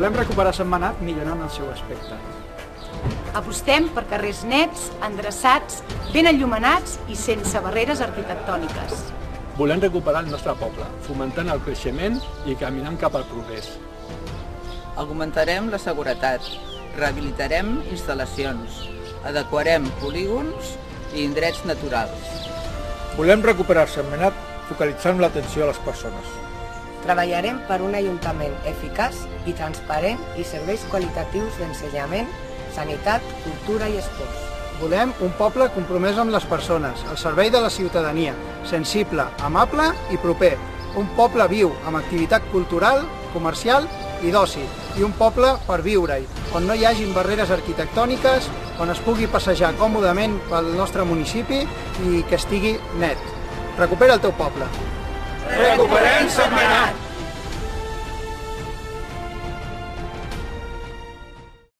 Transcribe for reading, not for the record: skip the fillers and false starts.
Volem recuperar Sentmenat millorant el seu aspecte. Apostem per carrers nets, endreçats, ben enllumenats i sense barreres arquitectòniques. Volem recuperar el nostre poble, fomentant el creixement i caminant cap al progrés. Augmentarem la seguretat, rehabilitarem instal·lacions, adequarem polígons i indrets naturals. Volem recuperar Sentmenat focalitzant l'atenció a les persones. Treballarem per un ajuntament eficaç i transparent i serveis qualitatius d'ensenyament, sanitat, cultura i esports. Volem un poble compromès amb les persones, al servei de la ciutadania, sensible, amable i proper. Un poble viu, amb activitat cultural, comercial i d'oci. I un poble per viure-hi, on no hi hagin barreres arquitectòniques, on es pugui passejar còmodament pel nostre municipi i que estigui net. Recupera el teu poble. Recuperem Sentmenat!